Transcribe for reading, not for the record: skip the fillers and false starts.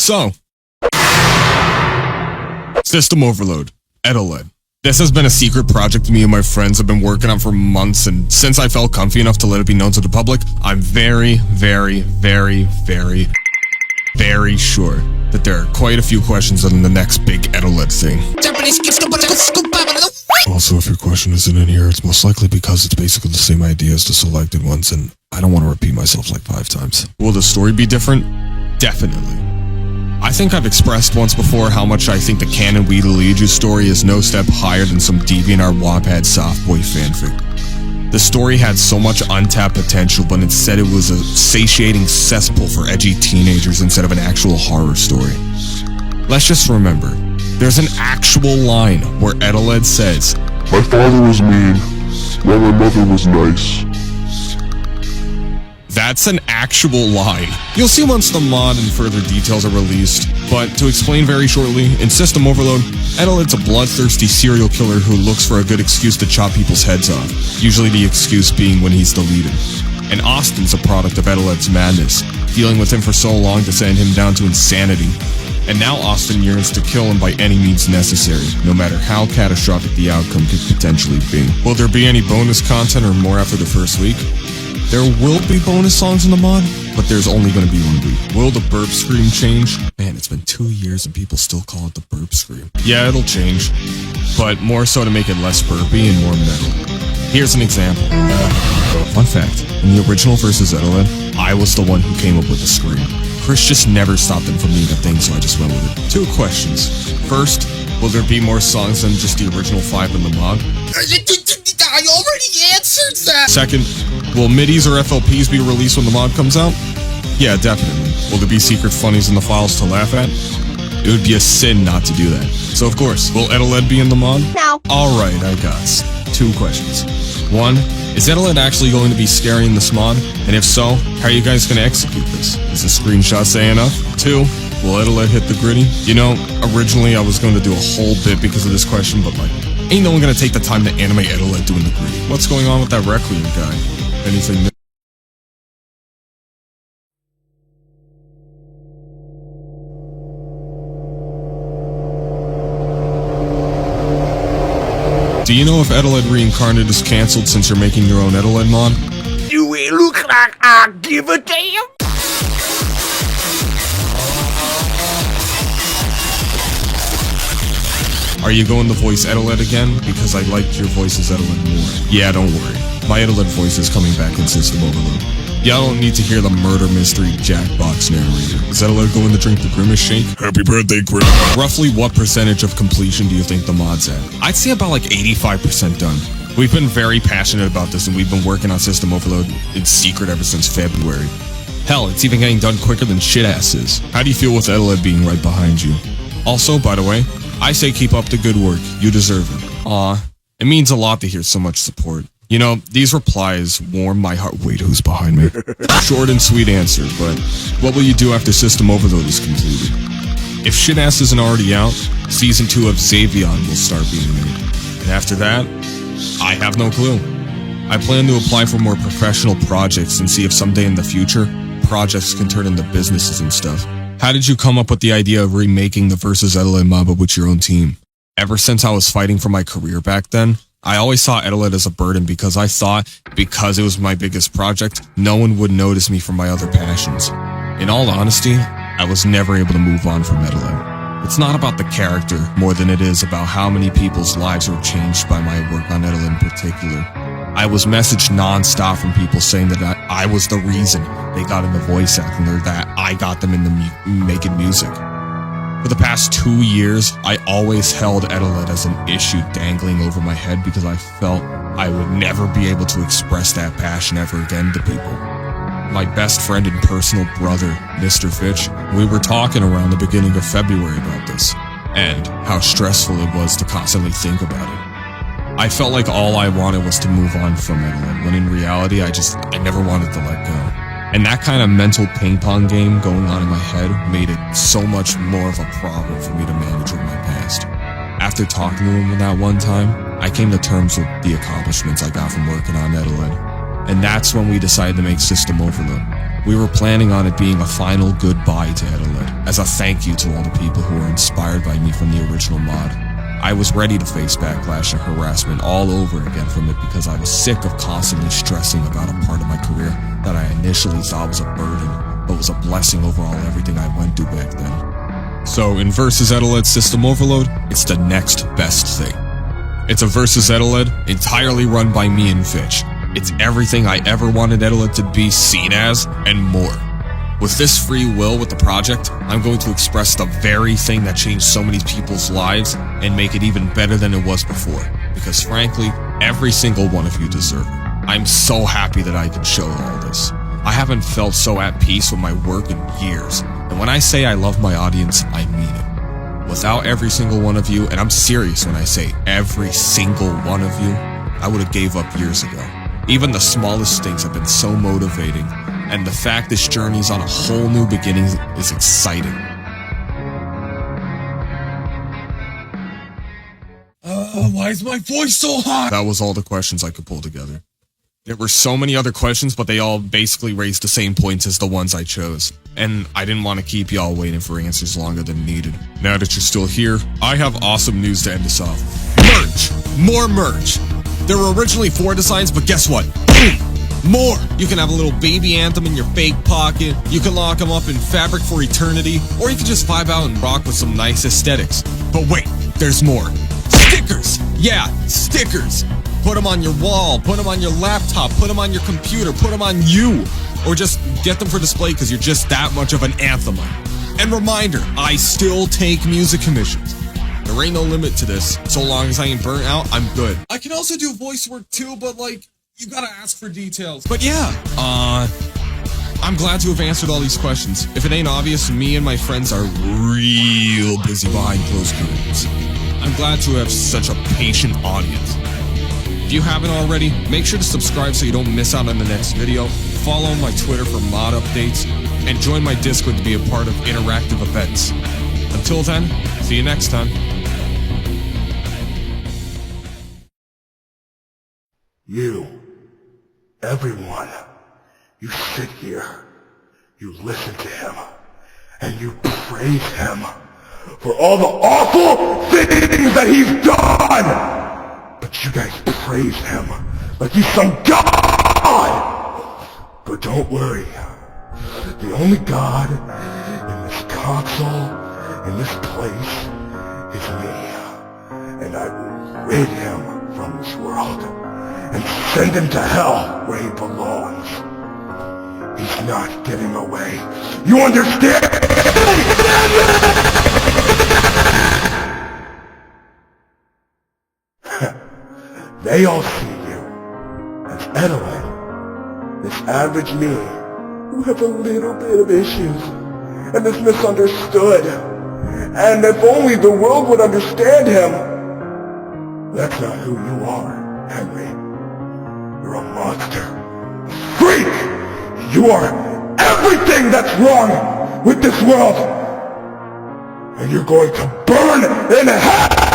So, System Overload, Eteled. This has been a secret project me and my friends have been working on for months, and since I felt comfy enough to let it be known to the public, I'm very, very, very, very, very sure that there are quite a few questions on the next big Eteled thing. Also, if your question isn't in here, it's most likely because it's basically the same idea as the selected ones, and I don't want to repeat myself like 5 times. Will the story be different? Definitely. I think I've expressed once before how much I think the canon We Lead You story is no step higher than some DeviantArt Wattpad softboy fanfic. The story had so much untapped potential, but instead it was a satiating cesspool for edgy teenagers instead of an actual horror story. Let's just remember, there's an actual line where Eteled says, "My father was mean, while my mother was nice." That's an actual line. You'll see once the mod and further details are released, but to explain very shortly, in System Overload, Eteled's a bloodthirsty serial killer who looks for a good excuse to chop people's heads off, usually the excuse being when he's deleted. And Austin's a product of Eteled's madness, dealing with him for so long to send him down to insanity. And now Austin yearns to kill him by any means necessary, no matter how catastrophic the outcome could potentially be. Will there be any bonus content or more after the first week? There will be bonus songs in the mod, but there's only going to be 1 week. Will the burp scream change? Man, it's been 2 years and people still call it the burp scream. Yeah, it'll change, but more so to make it less burpy and more metal. Here's an example. Fun fact, in the original versus Eteled, I was the one who came up with the scream. Chris just never stopped him from being a thing, so I just went with it. 2 questions. First, will there be more songs than just the original 5 in the mod? I already answered that! Second, will MIDIs or FLPs be released when the mod comes out? Yeah, definitely. Will there be secret funnies in the files to laugh at? It would be a sin not to do that. So of course, will Eteled be in the mod? No. Alright, I got 2 questions. 1, is Eteled actually going to be scary in this mod? And if so, how are you guys going to execute this? Is the screenshot say enough? 2, will Eteled hit the gritty? You know, originally I was going to do a whole bit because of this question, but like, ain't no one gonna take the time to animate Eteled doing the gritty. What's going on with that Requiem guy? Anything? Do you know if Eteled Reincarnated is cancelled since you're making your own Eteled mod? Do it look like I give a damn? Are you going to voice Eteled again? Because I liked your voice as Eteled more. Yeah, don't worry. My Eteled voice is coming back in System Overload. Y'all don't need to hear the murder mystery Jackbox narrator. Is Eteled going to drink the Grimace shake? Happy birthday, Grim. Roughly what percentage of completion do you think the mod's at? I'd say about like 85% done. We've been very passionate about this and we've been working on System Overload in secret ever since February. Hell, it's even getting done quicker than shit-ass is. How do you feel with Eteled being right behind you? Also, by the way, I say keep up the good work. You deserve it. Aw, it means a lot to hear so much support. You know, these replies warm my heart. Wait, who's behind me? Short and sweet answer, but what will you do after System Overload is completed? If shit-ass isn't already out, Season 2 of Xavion will start being made. And after that, I have no clue. I plan to apply for more professional projects and see if someday in the future, projects can turn into businesses and stuff. How did you come up with the idea of remaking the Versus Eteled mod but with your own team? Ever since I was fighting for my career back then, I always saw Eteled as a burden because I thought, because it was my biggest project, no one would notice me for my other passions. In all honesty, I was never able to move on from Eteled. It's not about the character more than it is about how many people's lives were changed by my work on Eteled in particular. I was messaged non-stop from people saying that I was the reason they got into voice acting or that I got them into making music. For the past 2 years, I always held Eteled as an issue dangling over my head because I felt I would never be able to express that passion ever again to people. My best friend and personal brother, Mr. Fitch, we were talking around the beginning of February about this, and how stressful it was to constantly think about it. I felt like all I wanted was to move on from Eteled, when in reality I never wanted to let go. And that kind of mental ping pong game going on in my head made it so much more of a problem for me to manage with my past. After talking to him that one time, I came to terms with the accomplishments I got from working on Eteled. And that's when we decided to make System Overload. We were planning on it being a final goodbye to Eteled, as a thank you to all the people who were inspired by me from the original mod. I was ready to face backlash and harassment all over again from it because I was sick of constantly stressing about a part of my career that I initially thought was a burden, but was a blessing overall everything I went through back then. So in Versus Eteled System Overload, it's the next best thing. It's a Versus Eteled entirely run by me and Fitch. It's everything I ever wanted Eteled to be seen as, and more. With this free will with the project, I'm going to express the very thing that changed so many people's lives and make it even better than it was before. Because frankly, every single one of you deserve it. I'm so happy that I can show all this. I haven't felt so at peace with my work in years. And when I say I love my audience, I mean it. Without every single one of you, and I'm serious when I say every single one of you, I would have gave up years ago. Even the smallest things have been so motivating, and the fact this journey's on a whole new beginning is exciting. Why is my voice so hot? That was all the questions I could pull together. There were so many other questions, but they all basically raised the same points as the ones I chose. And I didn't want to keep y'all waiting for answers longer than needed. Now that you're still here, I have awesome news to end us off. Merch! More merch! There were originally 4 designs, but guess what? Boom! More! You can have a little baby Anthem in your fake pocket, you can lock them up in fabric for eternity, or you can just vibe out and rock with some nice aesthetics. But wait, there's more. Stickers! Yeah, stickers! Put them on your wall, put them on your laptop, put them on your computer, put them on you! Or just get them for display because you're just that much of an Anthemite. And reminder, I still take music commissions. There ain't no limit to this. So long as I ain't burnt out, I'm good. I can also do voice work too, but like, you gotta ask for details. But yeah, I'm glad to have answered all these questions. If it ain't obvious, me and my friends are real busy behind closed curtains. I'm glad to have such a patient audience. If you haven't already, make sure to subscribe so you don't miss out on the next video, follow my Twitter for mod updates, and join my Discord to be a part of interactive events. Until then, see you next time. You, everyone, you sit here, you listen to him, and you praise him for all the awful things that he's done! But you guys praise him like he's some god! But don't worry, the only god in this console, in this place, is me. And I will rid him from this world and send him to hell where he belongs. He's not getting away. You understand? They all see you as Eteled, this average me who have a little bit of issues and is misunderstood. And if only the world would understand him. That's not who you are, Henry. You're a monster. A freak! You are everything that's wrong with this world! And you're going to burn in hell!